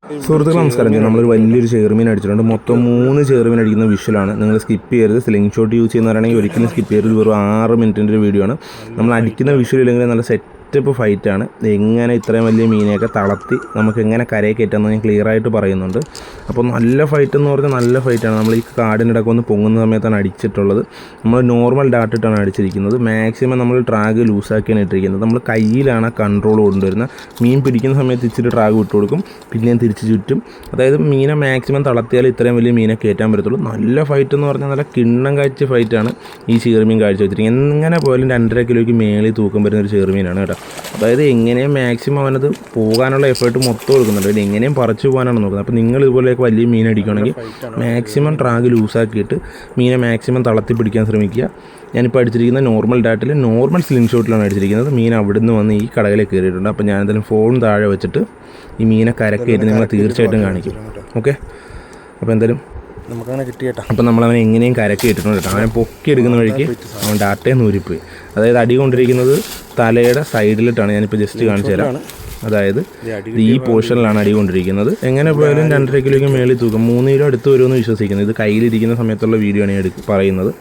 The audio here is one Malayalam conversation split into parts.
സുഹൃത്തുക്കൾ നമസ്കാരം. നമ്മളൊരു വലിയൊരു ചെറുമീൻ അടിച്ചിട്ടുണ്ട്. മൊത്തം 3 ചെറുമീൻ അടിക്കുന്ന വിഷ്വലാണ്. നിങ്ങൾ സ്കിപ്പ് ചെയ്യരുത്. സ്ലിംഗ് ഷോട്ട് യൂസ് ചെയ്യുന്നവരാണെങ്കിൽ ഒരിക്കലും സ്കിപ്പ് ചെയ്യരുത്. വെറും 6 മിനിറ്റിൻ്റെ ഒരു വീഡിയോ ആണ്. നമ്മൾ അടിക്കുന്ന വിഷ്വൽ ഇല്ലെങ്കിൽ നല്ല സെറ്റപ്പ് ഫൈറ്റാണ്. എങ്ങനെ ഇത്രയും വലിയ മീനെയൊക്കെ തളർത്തി നമുക്ക് എങ്ങനെ കരയെ കയറ്റാമെന്ന് ഞാൻ ക്ലിയർ ആയിട്ട് പറയുന്നുണ്ട്. അപ്പോൾ നല്ല ഫൈറ്റ് എന്ന് പറഞ്ഞാൽ നല്ല ഫൈറ്റാണ്. നമ്മൾ ഈ കാടിനിടയ്ക്ക് ഒന്ന് പൊങ്ങുന്ന സമയത്താണ് അടിച്ചിട്ടുള്ളത്. നമ്മൾ നോർമൽ ഡാട്ടിട്ടാണ് അടിച്ചിരിക്കുന്നത്. മാക്സിമം നമ്മൾ ട്രാഗ് ലൂസാക്കിയാണ് ഇട്ടിരിക്കുന്നത്. നമ്മൾ കയ്യിലാണ് കൺട്രോൾ കൊണ്ടുവരുന്നത്. മീൻ പിടിക്കുന്ന സമയത്ത് ഇച്ചിരി ട്രാഗ് വിട്ടു കൊടുക്കും, പിന്നെയും തിരിച്ച് ചുറ്റും. അതായത് മീനെ മാക്സിമം തളർത്തിയാൽ ഇത്രയും വലിയ മീനെ കയറ്റാൻ പറ്റത്തുള്ളൂ. നല്ല ഫൈറ്റ് എന്ന് പറഞ്ഞാൽ നല്ല കിണ്ണം കാഴ്ച ഫൈറ്റാണ് ഈ ചെറുമീൻ കാഴ്ച വെച്ചിരിക്കുന്നത്. എങ്ങനെ പോയാലും 2.5 കിലോയ്ക്ക് മേളിൽ തൂക്കം വരുന്ന ഒരു ചെറുമീനാണ് കേട്ടോ. അതായത് എങ്ങനെയും മാക്സിമം അവനത് പോകാനുള്ള എഫേർട്ട് മൊത്തം കൊടുക്കുന്നുണ്ട്. അതിൽ എങ്ങനെയും പറിച്ചു പോകാനാണ് നോക്കുന്നത്. അപ്പോൾ നിങ്ങൾ ഇതുപോലെയൊക്കെ വലിയ മീൻ അടിക്കുകയാണെങ്കിൽ മാക്സിമം ട്രാഗ് ലൂസാക്കിയിട്ട് മീനെ മാക്സിമം തളർത്തി പിടിക്കാൻ ശ്രമിക്കുക. ഞാനിപ്പോൾ അടിച്ചിരിക്കുന്ന നോർമൽ ഡാറ്റിൽ നോർമൽ സ്ലിംഗ് ഷോട്ടിലാണ് അടിച്ചിരിക്കുന്നത്. മീൻ അവിടുന്ന് വന്ന് ഈ കടകളിൽ കയറിയിട്ടുണ്ട്. അപ്പോൾ ഞാൻ എന്തായാലും ഫോൺ താഴെ വെച്ചിട്ട് ഈ മീനെ കരക്കയറ്റി നിങ്ങളെ തീർച്ചയായിട്ടും കാണിക്കും. ഓക്കെ, അപ്പോൾ എന്തായാലും നമുക്കങ്ങനെ കിട്ടിയേട്ടാ. അപ്പോൾ നമ്മളവനെ എങ്ങനെയും കരക്ക് ഇട്ടിട്ടുണ്ട് കേട്ടോ. അവനെ പൊക്കി എടുക്കുന്ന വഴിക്ക് അവൻ ഡാറ്റയെ നൂരിപ്പോയി. അതായത് അടി കൊണ്ടിരിക്കുന്നത് തലയുടെ സൈഡിലിട്ടാണ്. ഞാനിപ്പോൾ ജസ്റ്റ് കാണിച്ചു തരാം. അതായത് ഈ പോർഷനിലാണ് അടി കൊണ്ടിരിക്കുന്നത്. എങ്ങനെ പോയാലും 2.5 കിലോയ്ക്ക് മേളിൽ തൂക്കം, 3 കിലോ അടുത്ത് വരുമെന്ന് വിശ്വസിക്കുന്നത്. ഇത് കയ്യിലിരിക്കുന്ന സമയത്തുള്ള വീഡിയോ ആണ് ഞാൻ പറയുന്നത്.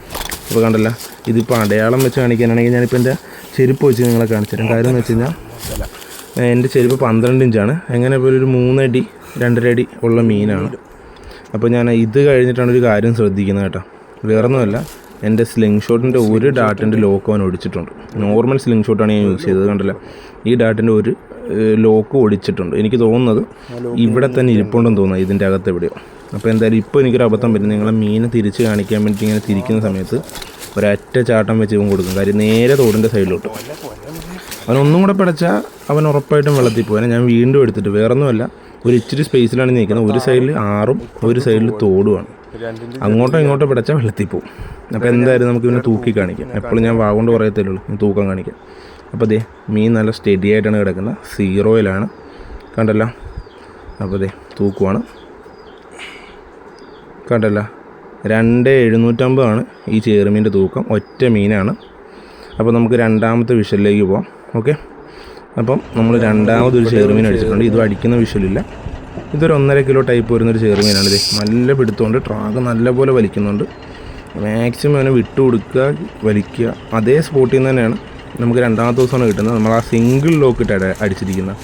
അപ്പോൾ കണ്ടല്ല, ഇതിപ്പോൾ അടയാളം വെച്ച് കാണിക്കാനാണെങ്കിൽ ഞാനിപ്പോൾ എൻ്റെ ചെരുപ്പ് വെച്ച് നിങ്ങളെ കാണിച്ചു തരാം. കാര്യം എന്ന് വെച്ച് കഴിഞ്ഞാൽ എൻ്റെ ചെരുപ്പ് 12 ഇഞ്ചാണ്. എങ്ങനെ പോലും ഒരു 3 അടി 2.5 അടി ഉള്ള മീനാണ്. അപ്പോൾ ഞാൻ ഇത് കഴിഞ്ഞിട്ടാണ് ഒരു കാര്യം ശ്രദ്ധിക്കുന്നത് കേട്ടോ. വേറൊന്നുമല്ല, എൻ്റെ സ്ലിംഗ് ഷോട്ടിൻ്റെ ഒരു ഡാട്ടിൻ്റെ ലോക്ക് അവൻ ഒടിച്ചിട്ടുണ്ട്. നോർമൽ സ്ലിംഗ് ഷോട്ടാണ് ഞാൻ യൂസ് ചെയ്തത്. കണ്ടില്ല, ഈ ഡാട്ടിൻ്റെ ഒരു ലോക്ക് ഒടിച്ചിട്ടുണ്ട്. എനിക്ക് തോന്നുന്നത് ഇവിടെ തന്നെ ഇരിപ്പുണ്ടെന്ന് തോന്നുന്നു, ഇതിൻ്റെ അകത്ത് എവിടെയോ. അപ്പോൾ എന്തായാലും ഇപ്പോൾ എനിക്കൊരു അബദ്ധം പറ്റും. നിങ്ങളെ മീനെ തിരിച്ച് കാണിക്കാൻ വേണ്ടി ഇങ്ങനെ തിരിക്കുന്ന സമയത്ത് ഒരൊറ്റ ചാട്ടം വെച്ച് ഇവൻ കൊടുക്കും. കാര്യം നേരെ തോടിൻ്റെ സൈഡിലോട്ട്. അവനൊന്നും കൂടെ പിടച്ചാൽ അവൻ ഉറപ്പായിട്ടും വെള്ളത്തിൽ പോകാൻ. ഞാൻ വീണ്ടും എടുത്തിട്ട് വേറൊന്നുമല്ല, ഒരു ഇച്ചിരി സ്പേസിലാണ് നിൽക്കുന്നത്. ഒരു സൈഡിൽ ആറും ഒരു സൈഡിൽ തോടുമാണ്. അങ്ങോട്ടോ ഇങ്ങോട്ടോ പിടച്ചാൽ വെള്ളത്തിൽ പോകും. അപ്പോൾ എന്തായാലും നമുക്ക് ഇവനെ തൂക്കി കാണിക്കാം. എപ്പോഴും ഞാൻ വാഗോണ്ട് പറയത്തേലുള്ളൂ, തൂക്കാൻ കാണിക്കാം. അപ്പോൾ ദേ മീൻ നല്ല സ്റ്റഡി ആയിട്ടാണ് കിടക്കുന്നത്. 0-യിലാണ് കണ്ടല്ല. അപ്പോൾ ദേ തൂക്കുവാണ് കണ്ടല്ല. 2,750 ഈ ചെറുമീൻ്റെ തൂക്കം. ഒറ്റ മീനാണ്. അപ്പോൾ നമുക്ക് രണ്ടാമത്തെ വിഷലിലേക്ക് പോകാം. ഓക്കെ, അപ്പം നമ്മൾ രണ്ടാമതൊരു ചെറുമീൻ അടിച്ചിട്ടുണ്ട്. ഇതും അടിക്കുന്ന വിഷലില്ല. ഇതൊരു 1.5 കിലോ ടൈപ്പ് വരുന്നൊരു ചെറുമീനാണ്. ഇത് നല്ല പിടുത്തമുണ്ട്, ട്രാഗ് നല്ലപോലെ വലിക്കുന്നുണ്ട്. മാക്സിമം അവനെ വിട്ടു കൊടുക്കുക, വലിക്കുക. അതേ സ്പോട്ടിൽ നിന്ന് തന്നെയാണ് നമുക്ക് രണ്ടാമത്തെ ദിവസമാണ് കിട്ടുന്നത്. നമ്മൾ ആ സിംഗിൾ ലോക്ക് ഇട്ട് അടിച്ചിരിക്കുന്നത്.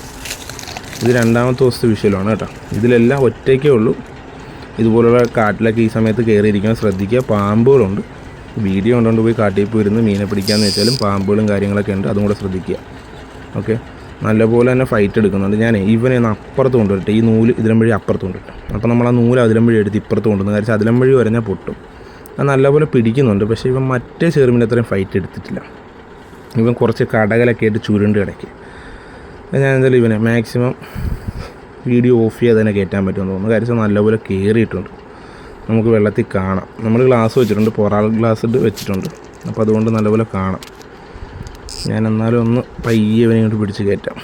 ഇത് രണ്ടാമത്തെ ദിവസത്തെ വിഷയമാണ് കേട്ടോ. ഇതിലെല്ലാം ഒറ്റയ്ക്കേ ഉള്ളൂ. ഇതുപോലുള്ള കാട്ടിലൊക്കെ ഈ സമയത്ത് കയറിയിരിക്കാൻ ശ്രദ്ധിക്കുക. പാമ്പുകളുണ്ട്. വീഡിയോ കൊണ്ടുകൊണ്ട് പോയി കാട്ടിൽ പോയിരുന്ന് മീനെ പിടിക്കാമെന്ന് വെച്ചാലും പാമ്പുകളും കാര്യങ്ങളൊക്കെ ഉണ്ട്. അതും കൂടെ ശ്രദ്ധിക്കുക. ഓക്കെ, നല്ലപോലെ തന്നെ ഫൈറ്റ് എടുക്കുന്നുണ്ട്. ഞാൻ ഇവനെ ഒന്ന് അപ്പുറത്ത് കൊണ്ടുവരട്ടെ. ഈ നൂല് ഇതിലും വഴി അപ്പുറത്ത് കൊണ്ടിട്ട്. അപ്പോൾ നമ്മൾ ആ നൂല് അതിലും വഴി എടുത്ത് ഇപ്പുറത്ത് കൊണ്ടുവന്ന്. കാരണം അതിലും വഴി വരഞ്ഞാൽ പൊട്ടും. അത് നല്ലപോലെ പിടിക്കുന്നുണ്ട്. പക്ഷേ ഇവൻ മറ്റേ ചെറുമീൻ അത്രയും ഫൈറ്റ് എടുത്തിട്ടില്ല. ഇവൻ കുറച്ച് കടകലൊക്കെ ആയിട്ട് ചുരുണ്ട് കിടക്കി. ഞാൻ എന്തായാലും ഇവനെ മാക്സിമം വീഡിയോ ഓഫ് ചെയ്ത് തന്നെ കയറ്റാൻ പറ്റുമെന്ന് തോന്നുന്നു. കാര്യം നല്ലപോലെ കയറിയിട്ടുണ്ട്. നമുക്ക് വെള്ളത്തിൽ കാണാം. നമ്മൾ ഗ്ലാസ് വെച്ചിട്ടുണ്ട്, പൊറാൾ ഗ്ലാസ് ഇട്ട് വെച്ചിട്ടുണ്ട്. അപ്പോൾ അതുകൊണ്ട് നല്ലപോലെ കാണാം. ഞാൻ എന്നാലും ഒന്ന് പയ്യെ ഇവനെ ഇങ്ങോട്ട് പിടിച്ച് കയറ്റാം.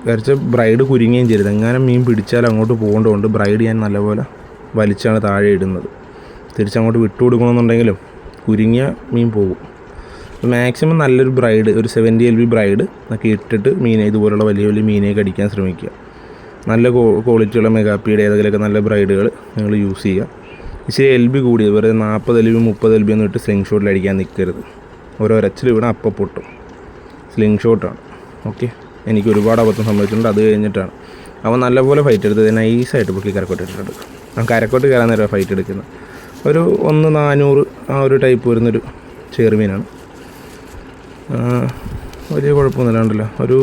കുറച്ച് ബ്രൈഡ് കുരുങ്ങുകയും ചെയ്യരുത്. എങ്ങനെ മീൻ പിടിച്ചാൽ അങ്ങോട്ട് പോകേണ്ടതുകൊണ്ട് ബ്രൈഡ് ഞാൻ നല്ലപോലെ വലിച്ചാണ് താഴെ ഇടുന്നത്. തിരിച്ചങ്ങോട്ട് വിട്ടു കൊടുക്കണമെന്നുണ്ടെങ്കിലും കുരുങ്ങിയ മീൻ പോകും. മാക്സിമം നല്ലൊരു ബ്രൈഡ്, ഒരു 70 LB ബ്രൈഡ് ഒക്കെ ഇട്ടിട്ട് മീനെ ഇതുപോലുള്ള വലിയ വലിയ മീനെയൊക്കെ അടിക്കാൻ ശ്രമിക്കുക. നല്ല ക്വാളിറ്റിയുള്ള മെഗാപ്പിയുടെ ഏതെങ്കിലുമൊക്കെ നല്ല ബ്രൈഡുകൾ നിങ്ങൾ യൂസ് ചെയ്യുക. ഇച്ചിരി LB കൂടിയത്, വെറുതെ 40 LB 30 LB ഒന്നും ഇട്ട് സ്ലിംഗ് ഷോട്ടിൽ അടിക്കാൻ നിൽക്കരുത്. ഓരോരച്ചിൽ വീണാൽ അപ്പം പൊട്ടും. സ്ലിംഗ് ഷോട്ടാണ്. ഓക്കെ, എനിക്ക് ഒരുപാട് അബദ്ധം സംഭവിച്ചിട്ടുണ്ട്. അത് കഴിഞ്ഞിട്ടാണ് അവൻ നല്ലപോലെ ഫൈറ്റ് എടുത്തത്. നൈസായിട്ട് പൊക്കി കരക്കോട്ട് ഇട്ടിട്ടുണ്ട്. അവൻ കരക്കോട്ട് കയറാൻ നേരം ഫൈറ്റ് എടുക്കുന്നത്. ഒരു 1,400 ആ ഒരു ടൈപ്പ് വരുന്നൊരു ചെറുമീനാണ്. വലിയ കുഴപ്പമൊന്നുമില്ല. ഉണ്ടല്ലോ, ഒരു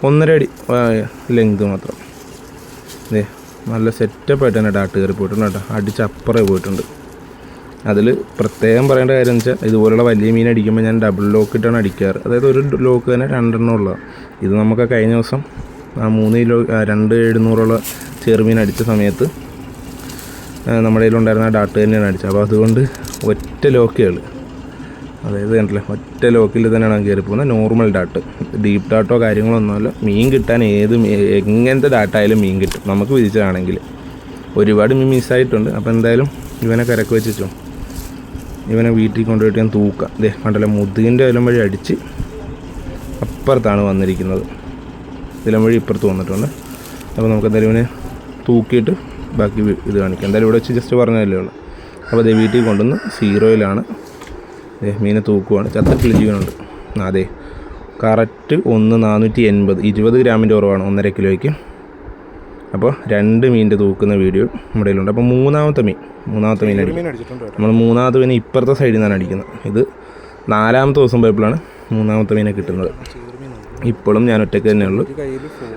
1.5 അടി ലെങ്ത് മാത്രം. അതെ, നല്ല സെറ്റപ്പായിട്ട് തന്നെ ഡാട്ട് കയറി പോയിട്ടുണ്ട് കേട്ടോ. അടിച്ചപ്പുറേ പോയിട്ടുണ്ട്. അതിൽ പ്രത്യേകം പറയേണ്ട കാര്യം എന്ന് വെച്ചാൽ ഇതുപോലുള്ള വലിയ മീൻ അടിക്കുമ്പോൾ ഞാൻ ഡബിൾ ലോക്ക് ഇട്ടാണ് അടിക്കാറ്. അതായത് ഒരു ലോക്ക് തന്നെ 2 എണ്ണം ഉള്ളത്. ഇത് നമുക്ക് കഴിഞ്ഞ ദിവസം ആ 3 കിലോ 2,700 ചെറുമീൻ അടിച്ച സമയത്ത് നമ്മുടെ കയ്യിലുണ്ടായിരുന്ന ഡാട്ട് തന്നെയാണ് അടിച്ചത്. അപ്പോൾ അതുകൊണ്ട് ഒറ്റ ലോക്കുകൾ, അതായത് കണ്ടില്ലേ, ഒറ്റ ലോക്കിൽ തന്നെയാണ് കയറി പോകുന്നത്. നോർമൽ ഡാട്ട്, ഡീപ്പ് ഡാട്ടോ കാര്യങ്ങളോ ഒന്നുമല്ല. മീൻ കിട്ടാൻ എങ്ങനത്തെ ഡാട്ടായാലും മീൻ കിട്ടും നമുക്ക് വിധിച്ചതാണെങ്കിൽ. ഒരുപാട് മീൻ മിസ്സായിട്ടുണ്ട്. അപ്പോൾ എന്തായാലും ഇവനെ കരക്ക് വെച്ചിട്ടോ ഇവനെ വീട്ടിൽ കൊണ്ടുപോയിട്ട് ഞാൻ തൂക്കാം. ഇതേ കണ്ടല്ലോ, മുതുകിൻ്റെ ഇലം വഴി അടിച്ച് അപ്പുറത്താണ് വന്നിരിക്കുന്നത്. ഇലം വഴി ഇപ്പുറത്ത് വന്നിട്ടുണ്ട്. അപ്പോൾ നമുക്ക് എന്തായാലും ഇവനെ തൂക്കിയിട്ട് ബാക്കി ഇത് കാണിക്കാം. എന്തായാലും ഇവിടെ വെച്ച് ജസ്റ്റ് പറഞ്ഞതല്ലേ ഉള്ളൂ. അപ്പോൾ അതേ വീട്ടിൽ കൊണ്ടുവന്ന് 0-യിലാണ് മീനെ തൂക്കുവാണ്. ചത്തിട്ടുള്ള ജീവനുണ്ട്. അതെ കറക്റ്റ് 1,480 20 ഗ്രാമിൻ്റെ കുറവാണ് 1.5 കിലോയ്ക്ക്. അപ്പോൾ 2 മീനിൻ്റെ തൂക്കുന്ന വീഡിയോ നമ്മുടെ കയ്യിലുണ്ട്. അപ്പോൾ മൂന്നാമത്തെ മീൻ അടിക്കും. നമ്മൾ മൂന്നാമത്തെ മീൻ ഇപ്പുറത്തെ സൈഡിൽ നിന്നാണ് അടിക്കുന്നത്. ഇത് 4ാമത്തെ ദിവസം പോയപ്പോഴാണ് മൂന്നാമത്തെ മീനെ കിട്ടുന്നത്. ഇപ്പോഴും ഞാൻ ഒറ്റയ്ക്ക് തന്നെയുള്ളൂ.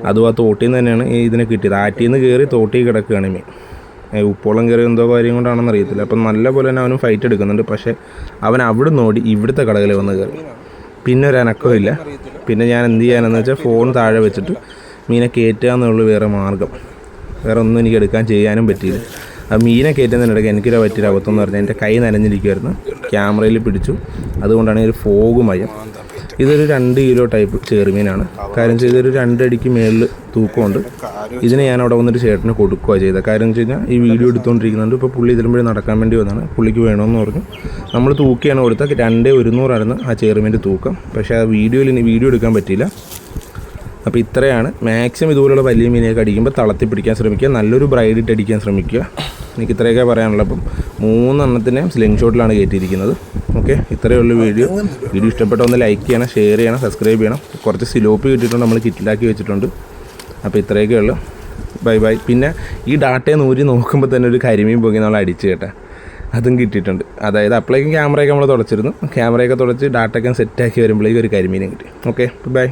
അതും ആ തോട്ടിൽ നിന്ന് തന്നെയാണ് ഇതിനെ കിട്ടിയത്. ആറ്റിൽ നിന്ന് കയറി തോട്ടിൽ കിടക്കുകയാണ് മീൻ. ഉപ്പോളം കയറി എന്തോ കാര്യം കൊണ്ടാണെന്ന് അറിയത്തില്ല. അപ്പം നല്ല പോലെ തന്നെ അവനും ഫൈറ്റ് എടുക്കുന്നുണ്ട്. പക്ഷേ അവൻ അവിടെ നോടി ഇവിടുത്തെ കടകളിൽ വന്ന് കയറി. പിന്നെ ഒരു അനക്കമില്ല. പിന്നെ ഞാൻ എന്ത് ചെയ്യാനെന്ന് വെച്ചാൽ ഫോൺ താഴെ വെച്ചിട്ട് മീനെ കയറ്റുക എന്നുള്ളൂ വേറെ മാർഗ്ഗം. വേറെ ഒന്നും എനിക്ക് എടുക്കാൻ ചെയ്യാനും പറ്റിയില്ല. ആ മീനെ കയറ്റുന്നതിനിടയ്ക്ക് എനിക്കൊരു പറ്റിയൊരു അബദ്ധം പറഞ്ഞാൽ എൻ്റെ കൈ നനഞ്ഞിരിക്കുമായിരുന്നു. ക്യാമറയിൽ പിടിച്ചു. അതുകൊണ്ടാണ് ഒരു ഫോഗ് മയം. ഇതൊരു 2 കിലോ ടൈപ്പ് ചെറുമീനാണ്. കാര്യം ചെയ്തൊരു 2 അടിക്ക് മേളിൽ തൂക്കമുണ്ട്. ഇതിനെ ഞാൻ അവിടെ വന്നിട്ട് ചേട്ടന് കൊടുക്കുകയാണ് ചെയ്തത്. കാര്യം വെച്ച് കഴിഞ്ഞാൽ ഈ വീഡിയോ എടുത്തുകൊണ്ടിരിക്കുന്നുണ്ട്. ഇപ്പോൾ പുള്ളി ഇതിലുമ്പോഴേ നടക്കാൻ വേണ്ടി വന്നതാണ്. പുള്ളിക്ക് വേണമെന്ന് പറഞ്ഞു. നമ്മൾ തൂക്കിയാണ് കൊടുത്താൽ 2,100 ആ ചെറുമീൻ്റെ തൂക്കം. പക്ഷേ ആ വീഡിയോയിൽ ഇനി വീഡിയോ എടുക്കാൻ പറ്റിയില്ല. അപ്പോൾ ഇത്രയാണ്. മാക്സിമം ഇതുപോലുള്ള വലിയ മീനെയൊക്കെ അടിക്കുമ്പോൾ തളത്തി പിടിക്കാൻ ശ്രമിക്കുക. നല്ലൊരു ബ്രൈഡിട്ട് അടിക്കാൻ ശ്രമിക്കുക. എനിക്ക് ഇത്രയൊക്കെ പറയാനുള്ളത്. അപ്പം 3 എണ്ണത്തിനെ സ്ലിംഗ് ഷോട്ടിലാണ് കയറ്റിയിരിക്കുന്നത്. ഓക്കെ, ഇത്രയേ ഉള്ളൂ വീഡിയോ. ഇഷ്ടപ്പെട്ട ഒന്ന് ലൈക്ക് ചെയ്യണം, ഷെയർ ചെയ്യണം, സബ്സ്ക്രൈബ് ചെയ്യണം. കുറച്ച് സിലോപ്പി കിട്ടിയിട്ടുണ്ട്, നമ്മൾ കിറ്റിലാക്കി വെച്ചിട്ടുണ്ട്. അപ്പോൾ ഇത്രയൊക്കെ ഉള്ളൂ. ബൈ. പിന്നെ ഈ ഡാറ്റയെ നൂരി നോക്കുമ്പോൾ തന്നെ ഒരു കരിമീൻ പോയി നമ്മൾ അടിച്ച് കേട്ടെ, അതും കിട്ടിയിട്ടുണ്ട്. അതായത് അപ്പോഴേക്കും ക്യാമറയൊക്കെ നമ്മൾ തുടച്ചിരുന്നു. ക്യാമറയൊക്കെ തുടച്ച് ഡാറ്റയൊക്കെ സെറ്റാക്കി വരുമ്പോഴേക്കും ഒരു കരിമീനും കിട്ടി. Okay, by.